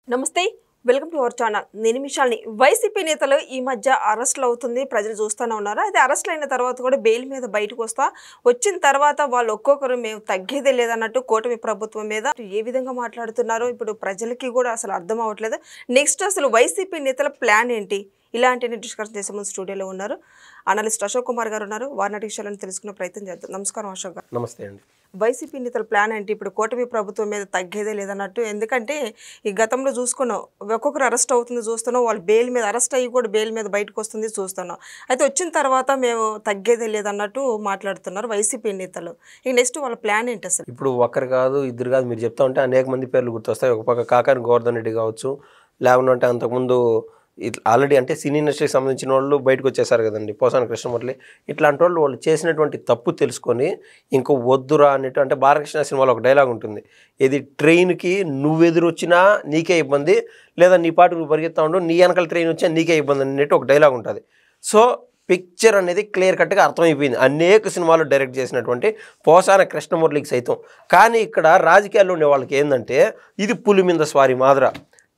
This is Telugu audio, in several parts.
నమస్తే వెల్కమ్ టు అవర్ ఛానల్ నేను మిషాల్ని వైసీపీ నేతలు ఈ మధ్య అరెస్టులు అవుతుంది ప్రజలు చూస్తూనే ఉన్నారు అయితే అరెస్టులు అయిన తర్వాత కూడా బెయిల్ మీద బయటకు వచ్చిన తర్వాత వాళ్ళు ఒక్కొక్కరు మేము తగ్గేదే లేదన్నట్టు కూటమి ప్రభుత్వం మీద ఏ విధంగా మాట్లాడుతున్నారో ఇప్పుడు ప్రజలకి కూడా అసలు అర్థం అవ్వట్లేదు నెక్స్ట్ అసలు వైసీపీ నేతల ప్లాన్ ఏంటి ఇలాంటి డిస్కస్ చేసే ముందు స్టూడియోలో ఉన్నారు అనలిస్ట్ అశోక్ కుమార్ గారు ఉన్నారు వారిని విషయాలను తెలుసుకునే ప్రయత్నం చేద్దాం నమస్కారం అశోక్ గారు నమస్తే అండి వైసీపీ నేతల ప్లాన్ ఏంటి ఇప్పుడు కూటమి ప్రభుత్వం మీద తగ్గేదే లేదన్నట్టు ఎందుకంటే ఈ గతంలో చూసుకున్నాం ఒక్కొక్కరు అరెస్ట్ అవుతుంది చూస్తున్నాం వాళ్ళు బెయిల్ మీద అరెస్ట్ అయ్యి కూడా బెయిల్ మీద బయటకు వస్తుంది చూస్తున్నాం అయితే వచ్చిన తర్వాత మేము తగ్గేదే లేదన్నట్టు మాట్లాడుతున్నారు వైసీపీ నేతలు ఇక నెక్స్ట్ వాళ్ళ ప్లాన్ ఏంటి అసలు ఇప్పుడు ఒకరు కాదు ఇద్దరు కాదు మీరు చెప్తా ఉంటే అనేక మంది పేర్లు గుర్తొస్తాయి ఒక పక్క కాకాని గోవర్ధన్ రెడ్డి కావచ్చు లేకుంటే అంతకుముందు ఆల్రెడీ అంటే సినీ ఇండస్ట్రీకి సంబంధించిన వాళ్ళు బయటకు వచ్చేసారు కదండి పోసాని కృష్ణమురళి ఇట్లాంటి వాళ్ళు చేసినటువంటి తప్పు తెలుసుకొని ఇంకో వద్దురా అన్నట్టు అంటే బాలకృష్ణ సినిమాలో ఒక డైలాగ్ ఉంటుంది ఇది ట్రైన్కి నువ్వెదురొచ్చినా నీకే ఇబ్బంది లేదా నీ పాటు నువ్వు పరిగెత్తా ఉండు నీ వెనకాల ట్రైన్ వచ్చినా నీకే ఇబ్బంది అన్నట్టు ఒక డైలాగ్ ఉంటుంది సో పిక్చర్ అనేది క్లియర్ కట్గా అర్థమైపోయింది అనేక సినిమాలు డైరెక్ట్ చేసినటువంటి పోసాన కృష్ణమురళికి సైతం కానీ ఇక్కడ రాజకీయాల్లో ఉండే వాళ్ళకి ఏంటంటే ఇది పులి మీద స్వారీ మాదిర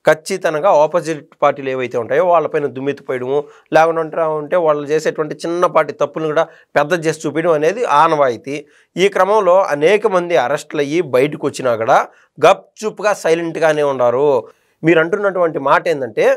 ఖచ్చితంగా ఆపోజిట్ పార్టీలు ఏవైతే ఉంటాయో వాళ్ళపైన దుమ్మెత్తిపోయడము లేకుండా ఉంటే వాళ్ళు చేసేటువంటి చిన్నపాటి తప్పులను కూడా పెద్ద చేసి చూపించడం అనేది ఆనవాయితీ ఈ క్రమంలో అనేక మంది అరెస్టులు అయ్యి బయటకు వచ్చినా కూడా గప్చుప్గా సైలెంట్గానే ఉన్నారు మీరు అంటున్నటువంటి మాట ఏంటంటే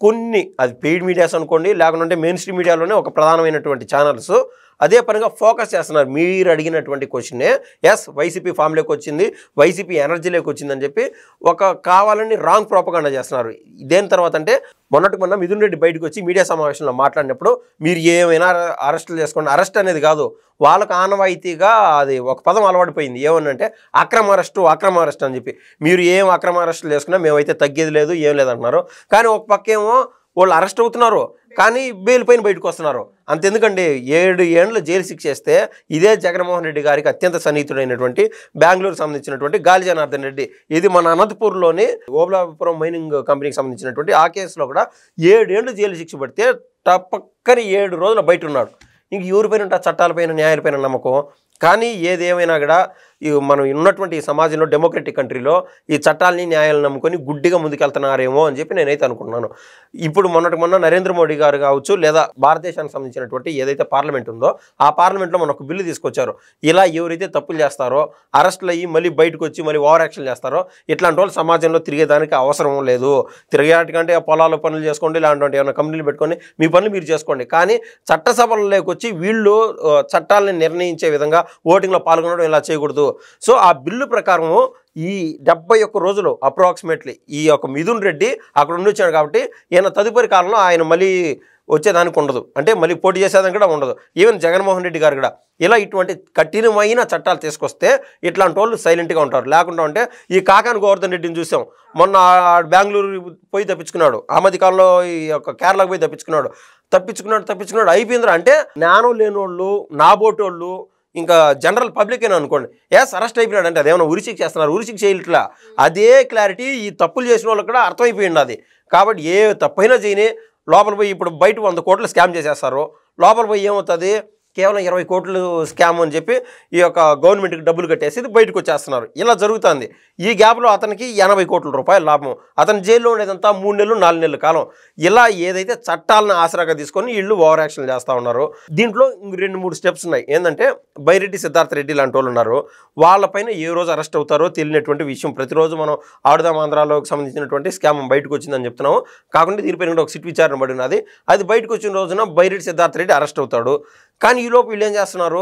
కొన్ని అది పెయిడ్ మీడియాస్ అనుకోండి లేకుంటే మెయిన్ స్ట్రీమ్ మీడియాలోనే ఒక ప్రధానమైనటువంటి ఛానల్స్ అదే పనిగా ఫోకస్ చేస్తున్నారు మీరు అడిగినటువంటి క్వశ్చనే ఎస్ వైసీపీ ఫామ్లోకి వచ్చింది వైసీపీ ఎనర్జీలోకి వచ్చిందని చెప్పి ఒక కావాలని రాంగ్ ప్రోపగాండా చేస్తున్నారు దేని తర్వాత అంటే మొన్న మిథున్ రెడ్డి బయటకు వచ్చి మీడియా సమావేశంలో మాట్లాడినప్పుడు మీరు ఏమైనా అరెస్టులు చేసుకోండి అరెస్ట్ అనేది కాదు వాళ్ళకు ఆనవాయితీగా అది ఒక పదం అలవాడిపోయింది ఏమనంటే అక్రమ అరెస్ట్ అని చెప్పి మీరు ఏం అక్రమ అరెస్టులు చేసుకున్నా మేమైతే తగ్గేది లేదు ఏం లేదంటున్నారు కానీ ఒక పక్కేమో వాళ్ళు అరెస్ట్ అవుతున్నారు కానీ బెయిల్ పైన బయటకు వస్తున్నారు అంతెందుకండి 7 ఏళ్ళు జైలు శిక్ష చేస్తే ఇదే జగన్మోహన్ రెడ్డి గారికి అత్యంత సన్నిహితుడైనటువంటి బెంగళూరు సంబంధించినటువంటి గాలి జనార్దన్ రెడ్డి ఇది మన అనంతపూర్లోని ఓబులాపురం మైనింగ్ కంపెనీకి సంబంధించినటువంటి ఆ కేసులో కూడా 7 ఏళ్ళు జైలు శిక్ష పడితే తప్పక్కని 7 రోజులు బయట ఉన్నాడు ఇంక ఎవరిపైన ఉంటా చట్టాలపైన న్యాయాలపైన నమ్మకం కానీ ఏదేమైనా కూడా మనం ఉన్నటువంటి సమాజంలో డెమోక్రటిక్ కంట్రీలో ఈ చట్టాలని న్యాయాలను నమ్ముకొని గుడ్డిగా ముందుకెళ్తున్నారేమో అని చెప్పి నేనైతే అనుకుంటున్నాను ఇప్పుడు మొన్న నరేంద్ర మోడీ గారు కావచ్చు లేదా భారతదేశానికి సంబంధించినటువంటి ఏదైతే పార్లమెంట్ ఉందో ఆ పార్లమెంట్లో మన ఒక బిల్లు తీసుకొచ్చారు ఇలా ఎవరైతే తప్పులు చేస్తారో అరెస్టులు అయ్యి మళ్ళీ బయటకు వచ్చి మళ్ళీ ఓవర్ యాక్షన్ చేస్తారో ఇట్లాంటి వాళ్ళు సమాజంలో తిరిగేదానికి అవసరం లేదు తిరిగేటికంటే పొలాల పనులు చేసుకోండి ఇలాంటి ఏమైనా కంపెనీలు పెట్టుకొని మీ పనులు మీరు చేసుకోండి కానీ చట్టసభలలోకి వచ్చి వీళ్ళు చట్టాలని నిర్ణయించే విధంగా ఓటింగ్లో పాల్గొనడం ఇలా చేయకూడదు సో ఆ బిల్లు ప్రకారము ఈ 71 రోజులు అప్రాక్సిమేట్లీ ఈ యొక్క మిథున్ రెడ్డి అక్కడ ఉండొచ్చాడు కాబట్టి ఈయన తదుపరి కాలంలో ఆయన మళ్ళీ వచ్చేదానికి ఉండదు అంటే మళ్ళీ పోటీ చేసేదానికి కూడా ఉండదు ఈవెన్ జగన్మోహన్ రెడ్డి గారు కూడా ఇలా ఇటువంటి కఠినమైన చట్టాలు తీసుకొస్తే ఇట్లాంటి వాళ్ళు సైలెంట్గా ఉంటారు లేకుండా ఉంటే ఈ కాకాని గోవర్ధన్ రెడ్డిని చూసాం మొన్న బెంగళూరు పోయి తప్పించుకున్నాడు ఆ మధ్య కాలంలో ఈ యొక్క కేరళకు పోయి తప్పించుకున్నాడు అయిపోయిందిరా అంటే జ్ఞానం లేని వాళ్ళు నాబోటోళ్ళు ఇంకా జనరల్ పబ్లిక్ అయినా అనుకోండి ఎస్ అరెస్ట్ అయిపోయినాడు అంటే అదేమన్నా ఉరిశిక్ష చేస్తున్నారు ఉరిశిక్ష చేయట్లా అదే క్లారిటీ ఈ తప్పులు చేసిన వాళ్ళకి కూడా అర్థమైపోయింది అది కాబట్టి ఏ తప్పైనా చేయని లోపల పోయి ఇప్పుడు బయట 100 కోట్లు స్కామ్ చేసేస్తారు లోపల పోయి ఏమవుతుంది కేవలం 20 కోట్లు స్కామ్ అని చెప్పి ఈ యొక్క గవర్నమెంట్కి డబ్బులు కట్టేసి బయటకు వచ్చేస్తున్నారు ఇలా జరుగుతుంది ఈ గ్యాప్లో అతనికి 80 కోట్ల రూపాయల లాభం అతని జైల్లో ఉండేదంతా 3 నెలలు 4 నెలల కాలం ఇలా ఏదైతే చట్టాలను ఆసరాగా తీసుకొని వీళ్ళు ఓవర్ యాక్షన్ చేస్తూ ఉన్నారు దీంట్లో 2-3 స్టెప్స్ ఉన్నాయి ఏంటంటే బైరెడ్డి సిద్ధార్థ రెడ్డి లాంటి వాళ్ళు ఉన్నారు వాళ్ళపైన ఏ రోజు అరెస్ట్ అవుతారో తెలియనటువంటి విషయం ప్రతిరోజు మనం ఆడుదాం ఆంధ్రాలోకి సంబంధించినటువంటి స్కామ్ బయటకు వచ్చిందని చెప్తున్నాము కాకుండా దీనిపైన కూడా ఒక సిట్ విచారణ పడి ఉన్నది అది బయటకు వచ్చిన రోజున బైరెడ్డి సిద్ధార్థ రెడ్డి అరెస్ట్ అవుతాడు కానీ ఈలోపు వీళ్ళు ఏం చేస్తున్నారు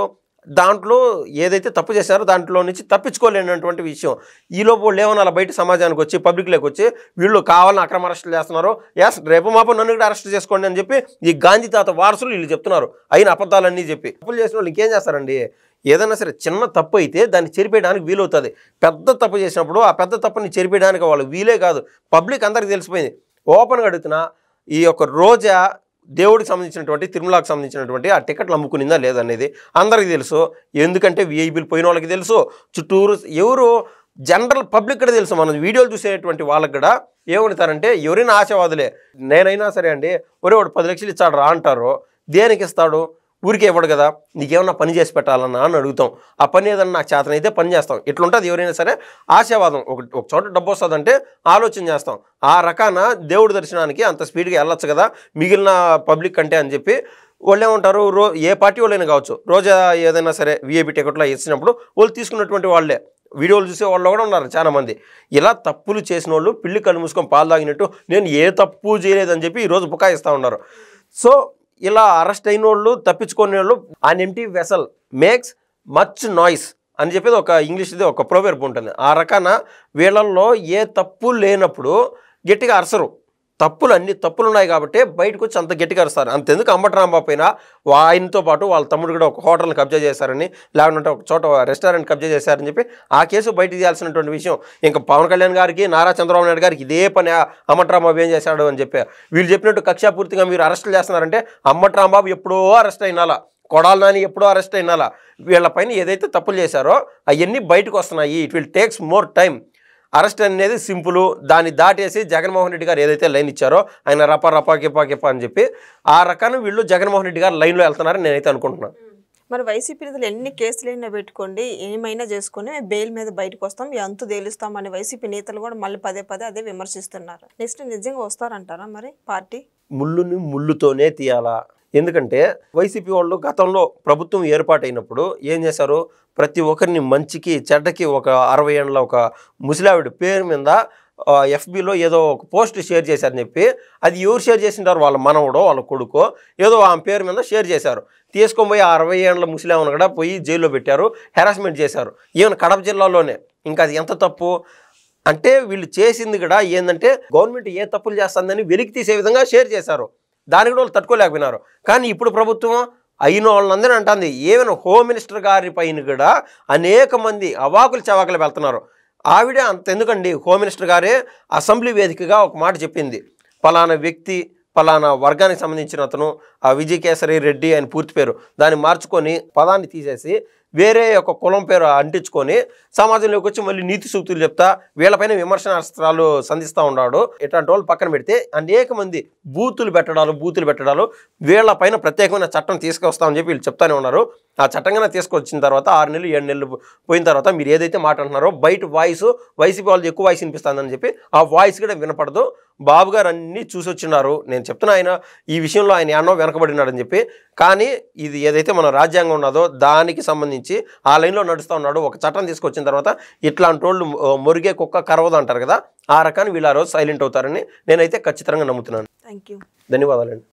దాంట్లో ఏదైతే తప్పు చేశారో దాంట్లో నుంచి తప్పించుకోలేనటువంటి విషయం ఈలోపు వాళ్ళు ఏమన్నా అలా బయట సమాజానికి వచ్చి పబ్లిక్లోకి వచ్చి వీళ్ళు కావాలని అక్రమ అరెస్టులు చేస్తున్నారు ఎస్ రేపు మాపో నన్ను కూడా అరెస్ట్ చేసుకోండి అని చెప్పి ఈ గాంధీ తాత వారసులు వీళ్ళు చెప్తున్నారు అయిన అబద్ధాలన్నీ చెప్పి తప్పులు చేసిన వాళ్ళు ఇంకేం చేస్తారండి ఏదైనా సరే చిన్న తప్పు అయితే దాన్ని చెరిపేయడానికి వీలవుతుంది పెద్ద తప్పు చేసినప్పుడు ఆ పెద్ద తప్పుని చెరిపేయడానికి వాళ్ళు వీలే కాదు పబ్లిక్ అందరికీ తెలిసిపోయింది ఓపెన్గా అడుగుతున్నా ఈ యొక్క రోజా దేవుడికి సంబంధించినటువంటి తిరుమలకు సంబంధించినటువంటి ఆ టికెట్లు అమ్ముకునిందా లేదనేది అందరికీ తెలుసు ఎందుకంటే విఐపీలు పోయిన వాళ్ళకి తెలుసు చుట్టూరు ఎవరు జనరల్ పబ్లిక్ కూడా తెలుసు మనం వీడియోలు చూసేటువంటి వాళ్ళకి కూడా ఏమవుతారంటే ఎవరైనా ఆశావాదులే నేనైనా సరే అండి ఒరే వాడు 10 లక్షలు ఇచ్చాడు రా అంటారు దేనికి ఇస్తాడు ఊరికే ఇవ్వడు కదా, నీకేమన్నా పని చేసి పెట్టాలన్నా అని అడుగుతాం. ఆ పని ఏదన్నా నాకు చేతనైతే పని చేస్తాం. ఇట్లుంటుంది ఎవరైనా సరే. ఆశావాదం, ఒక చోట డబ్బు వస్తుందంటే ఆలోచన చేస్తాం. ఆ రకాన దేవుడి దర్శనానికి అంత స్పీడ్గా వెళ్ళొచ్చు కదా మిగిలిన పబ్లిక్ కంటే అని చెప్పి వాళ్ళు ఏమంటారు, ఏ పార్టీ వాళ్ళైనా కావచ్చు, రోజా ఏదైనా సరే విఐపి టికెట్లో ఇచ్చినప్పుడు వాళ్ళు తీసుకున్నటువంటి వాళ్ళే వీడియోలు చూసే వాళ్ళు కూడా ఉన్నారు చాలామంది. ఇలా తప్పులు చేసిన వాళ్ళు పిల్లి కళ్ళు మూసుకొని పాలు తాగినట్టు నేను ఏ తప్పు చేయలేదని చెప్పి ఈరోజు బుకాయిస్తూ ఉన్నారు. సో ఇలా అరెస్ట్ అయిన వాళ్ళు, తప్పించుకునే వాళ్ళు, an empty vessel makes much noise అని చెప్పేది ఒక ఇంగ్లీష్ది ఒక ప్రోవెర్బ్ ఉంటుంది. ఆ రకాన వీళ్ళల్లో ఏ తప్పు లేనప్పుడు గట్టిగా అరసరు. అన్ని తప్పులు ఉన్నాయి కాబట్టి బయటకు వచ్చి అంత గట్టిగా అరుస్తారు. అంతెందుకు అంబటి రాంబాబు పైన ఆయనతో పాటు వాళ్ళ తమ్ముడు కూడా ఒక హోటల్ని కబ్జా చేశారని, లేకుంటే ఒక చోట రెస్టారెంట్ కబ్జా చేశారని చెప్పి ఆ కేసు బయటకు తీయాల్సినటువంటి విషయం. ఇంకా పవన్ కళ్యాణ్ గారికి, నారా చంద్రబాబు నాయుడు గారికి ఇదే పని అంబటి రాంబాబు ఏం చేశాడు అని చెప్పి వీళ్ళు చెప్పినట్టు కక్షాపూర్తిగా మీరు అరెస్టులు చేస్తున్నారంటే అంబటి రాంబాబు ఎప్పుడో అరెస్ట్ అయినాలా, కొడాలి నాని ఎప్పుడో అరెస్ట్ అయినాలా. వీళ్ళపైన ఏదైతే తప్పులు చేశారో అవన్నీ బయటకు వస్తున్నాయి. It will takes more time. Arrest అనేది సింపుల్. దాన్ని దాటేసి జగన్మోహన్ రెడ్డి గారు ఏదైతే లైన్ ఇచ్చారో ఆయన రపా రపా కిపా కిపా అని చెప్పి ఆ రకాన్ని వీళ్ళు జగన్మోహన్ రెడ్డి గారు లైన్లో వెళ్తున్నారని నేనైతే అనుకుంటున్నాను. మరి వైసీపీ నేతలు ఎన్ని కేసులైనా పెట్టుకోండి, ఏమైనా చేసుకుని బెయిల్ మీద బయటకు వస్తాం, అంతు తేలుస్తాం అని వైసీపీ నేతలు కూడా మళ్ళీ పదే అదే విమర్శిస్తున్నారు. నెక్స్ట్ నిజంగా వస్తారంటారా మరి పార్టీ? ముళ్ళుని ముళ్ళుతోనే తీయాలా? ఎందుకంటే వైసీపీ వాళ్ళు గతంలో ప్రభుత్వం ఏర్పాటైనప్పుడు ఏం చేశారు, ప్రతి ఒక్కరిని మంచికి చెడ్డకి ఒక 60 ఏళ్ళ ఒక ముసలావిడ పేరు మీద ఎఫ్బీలో ఏదో ఒక పోస్ట్ షేర్ చేశారని చెప్పి, అది ఎవరు షేర్ చేసింటారు, వాళ్ళ మనవడో వాళ్ళ కొడుకో ఏదో ఆమె పేరు మీద షేర్ చేశారు. తీసుకొని పోయి 60 ఏళ్ళ ముసలామెను కూడా పోయి జైల్లో పెట్టారు, హెరాస్మెంట్ చేశారు. ఈవెన్ కడప జిల్లాలోనే. ఇంకా అది ఎంత తప్పు అంటే వీళ్ళు చేసింది కూడా ఏంటంటే గవర్నమెంట్ ఏ తప్పులు చేస్తుందని వెలికి తీసే విధంగా షేర్ చేశారు. దానికి కూడా వాళ్ళు తట్టుకోలేకపోయినారు. కానీ ఇప్పుడు ప్రభుత్వం అయిన వాళ్ళందరూ అంటుంది, ఈవెన్ హోమ్ మినిస్టర్ గారి పైన కూడా అనేక మంది అవాకులు చవాకులు వెళ్తున్నారు. ఆవిడే అంత ఎందుకండి, హోమ్ మినిస్టర్ గారే అసెంబ్లీ వేదికగా ఒక మాట చెప్పింది, పలానా వ్యక్తి పలానా వర్గానికి సంబంధించిన అతను విజయ్ కేసరి రెడ్డి అని పూర్తి పేరు దాన్ని మార్చుకొని పదాన్ని తీసేసి వేరే ఒక కులం పేరు అంటించుకొని సమాజంలోకి వచ్చి మళ్ళీ నీతి సూక్తులు చెప్తా వీళ్ళపైన విమర్శనాస్త్రాలు సంధిస్తూ ఉన్నాడు. ఇట్లాంటి వాళ్ళు పక్కన పెడితే అనేక మంది బూతులు పెట్టడాలు వీళ్ళపైన ప్రత్యేకమైన చట్టం తీసుకొస్తామని చెప్పి వీళ్ళు చెప్తానే ఉన్నారు. ఆ చట్టంగా తీసుకొచ్చిన తర్వాత 6 నెలలు 7 నెలలు పోయిన తర్వాత మీరు ఏదైతే మాట అంటున్నారో బయట వాయిస్ వైసీపీ వాళ్ళు ఎక్కువ వాయిస్ వినిపిస్తుందని చెప్పి ఆ వాయిస్ కూడా వినపడదు. బాబు గారు అన్నీ చూసి వచ్చిన్నారు. నేను చెప్తున్నా ఆయన ఈ విషయంలో ఆయన ఎన్నో వెనకబడినాడని చెప్పి. కానీ ఇది ఏదైతే మన రాజ్యాంగం ఉన్నదో దానికి సంబంధించి ఆ లైన్లో నడుస్తూ ఉన్నాడు. ఒక చట్టం తీసుకొచ్చిన తర్వాత ఇట్లాంటి వాళ్ళు మురిగే కుక్క కరవదు అంటారు కదా, ఆ రకాన్ని వీళ్ళు ఆ రోజు సైలెంట్ అవుతారని నేనైతే ఖచ్చితంగా నమ్ముతున్నాను. థ్యాంక్ యూ, ధన్యవాదాలండి.